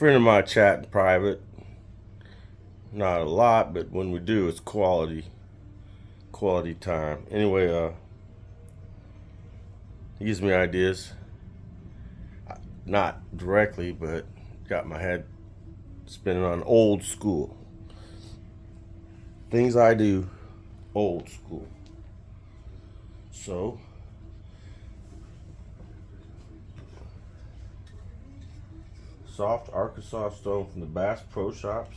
Friend of mine chat in private. Not a lot, but when we do, it's quality time. Anyway, he gives me ideas. Not directly, but got my head spinning on old school. Things I do, old school. So, soft Arkansas stone from the Bass Pro Shops.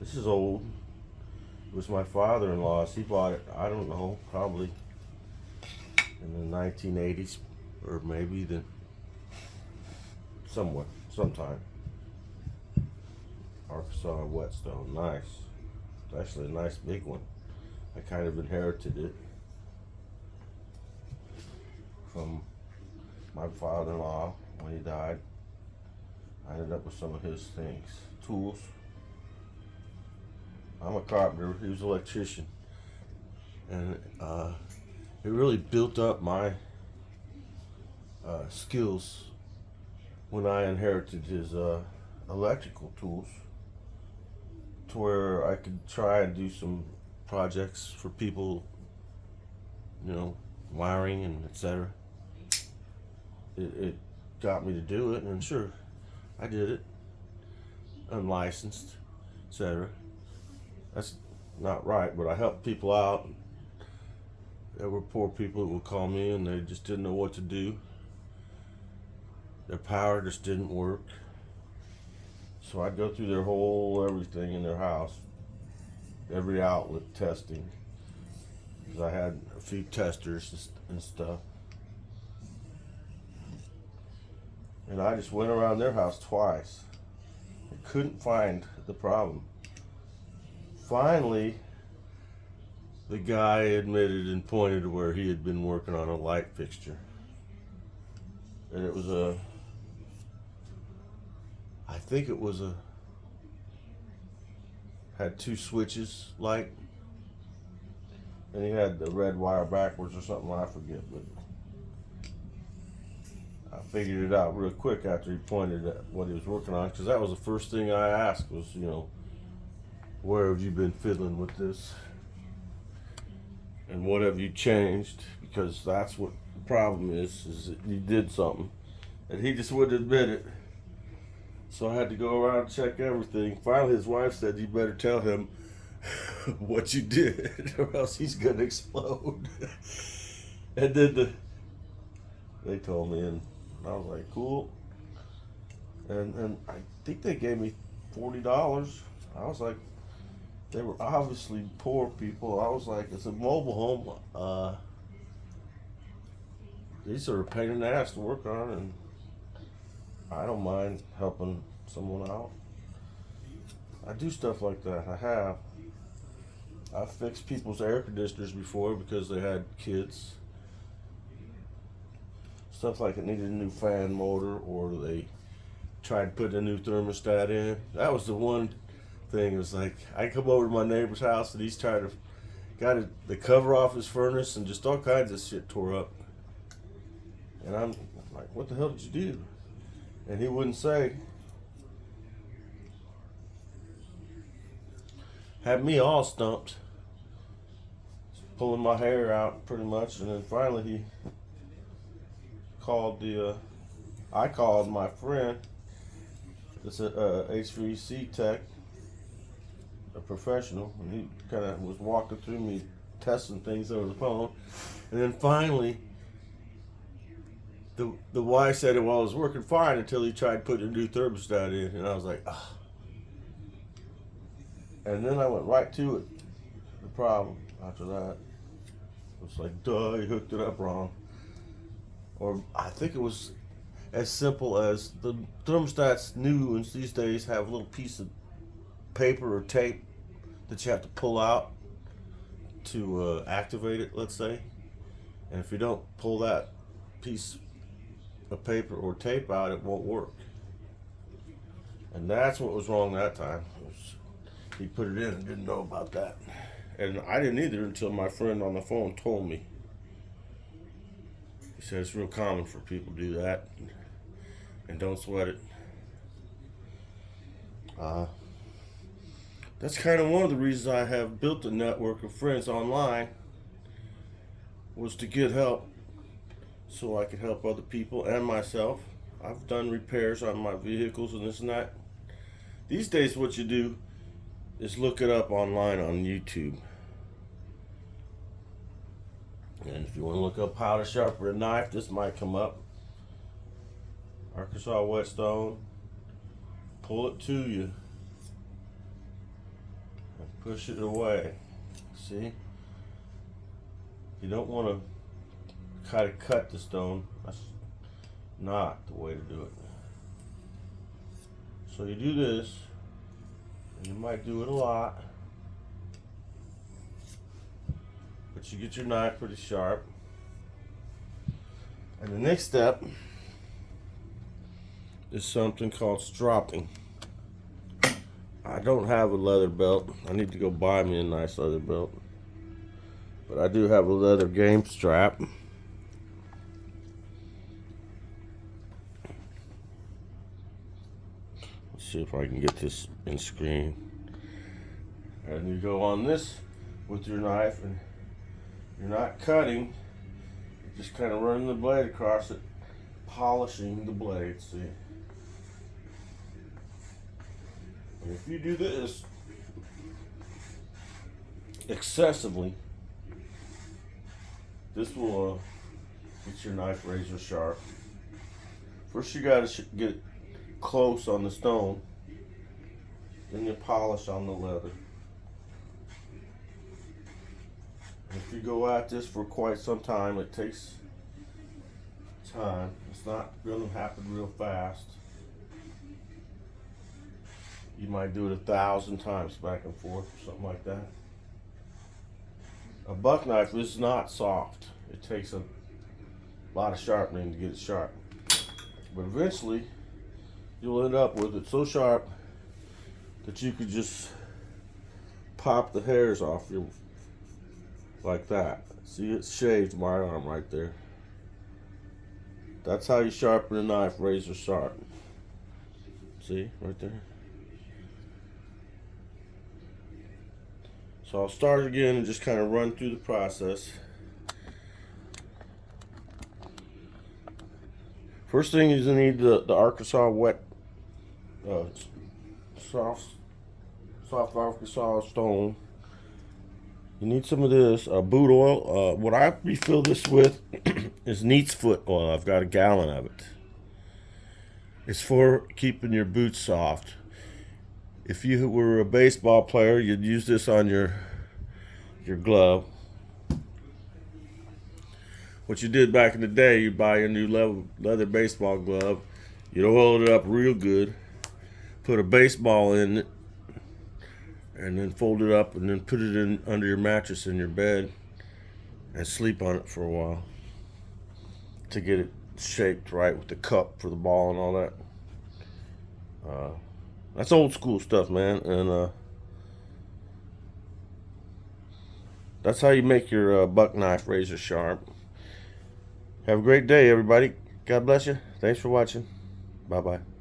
This is old. It was my father-in-law's. He bought it, I don't know, probably in the 1980s or maybe sometime. Arkansas whetstone, nice. It's actually a nice big one. I kind of inherited it from my father-in-law when he died. I ended up with some of his things, tools. I'm a carpenter. He was an electrician, and it really built up my skills when I inherited his electrical tools, to where I could try and do some projects for people, wiring and etc. It got me to do it, and sure, I did it, unlicensed, etc. That's not right, but I helped people out. There were poor people who would call me and they just didn't know what to do. Their power just didn't work. So I'd go through their whole everything in their house, every outlet testing, because I had a few testers and stuff. And I just went around their house twice. I couldn't find the problem. Finally, the guy admitted and pointed to where he had been working on a light fixture. And it was had two switches, light, and he had the red wire backwards or something, I forget, but I figured it out real quick after he pointed at what he was working on, because that was the first thing I asked was, where have you been fiddling with this? And what have you changed? Because that's what the problem is that you did something. And he just wouldn't admit it. So I had to go around and check everything. Finally, his wife said, you better tell him what you did, or else he's going to explode. And then they told me, and I was like, cool. And I think they gave me $40. I was like, they were obviously poor people. I was like, it's a mobile home. These are a pain in the ass to work on, and I don't mind helping someone out. I do stuff like that. I've fixed people's air conditioners before because they had kids. Stuff like it needed a new fan motor, or they tried putting a new thermostat in. That was the one thing. It was like, I come over to my neighbor's house and he's trying to got the cover off his furnace and just all kinds of shit tore up. And I'm like, what the hell did you do? And he wouldn't say. Had me all stumped, pulling my hair out pretty much. And then finally he called I called my friend. It's a HVAC tech, a professional, and he kind of was walking through me, testing things over the phone. And then finally, the wife said it was working fine until he tried putting a new thermostat in, and I was like, ah. And then I went right to it, the problem after that. It was like, duh, you hooked it up wrong. Or I think it was as simple as the thermostats new ones these days have a little piece of paper or tape that you have to pull out to activate it, let's say. And if you don't pull that piece of paper or tape out, it won't work. And that's what was wrong that time. He put it in and didn't know about that. And I didn't either until my friend on the phone told me. He said it's real common for people to do that, and don't sweat it. Uh, that's kind of one of the reasons I have built a network of friends online, was to get help so I could help other people and myself. I've done repairs on my vehicles and this and that. These days what you do is look it up online on YouTube. And if you want to look up how to sharpen a knife, this might come up. Arkansas whetstone. Pull it to you and push it away. See? You don't want to kind of cut the stone. That's not the way to do it. So you do this, and you might do it a lot, but you get your knife pretty sharp. And the next step is something called stropping. I don't have a leather belt. I need to go buy me a nice leather belt. But I do have a leather game strap. Let's see if I can get this in screen. And you go on this with your knife, and you're not cutting. You're just kind of running the blade across it, polishing the blade, see? And if you do this excessively, this will get your knife razor sharp. First you got to get close on the stone, then you polish on the leather. And if you go at this for quite some time, it takes time. It's not going to happen real fast. You might do it 1,000 times back and forth, something like that. A buck knife is not soft. It takes a lot of sharpening to get it sharp. But eventually, you'll end up with it so sharp that you could just pop the hairs off your, like that. See, it shaved my arm right there. That's how you sharpen a knife, razor sharp. See, right there. So I'll start again and just kind of run through the process. First thing is you need the Arkansas wet, soft Arkansas stone. You need some of this boot oil. What I refill this with is Neat's foot oil. I've got a gallon of it. It's for keeping your boots soft. If you were a baseball player, you'd use this on your glove. What you did back in the day, you'd buy a new leather baseball glove, you'd oil it up real good, put a baseball in it, and then fold it up and then put it in under your mattress in your bed and sleep on it for a while to get it shaped right with the cup for the ball and all that. That's old school stuff, man, and that's how you make your buck knife razor sharp. Have a great day, everybody. God bless you. Thanks for watching. Bye-bye.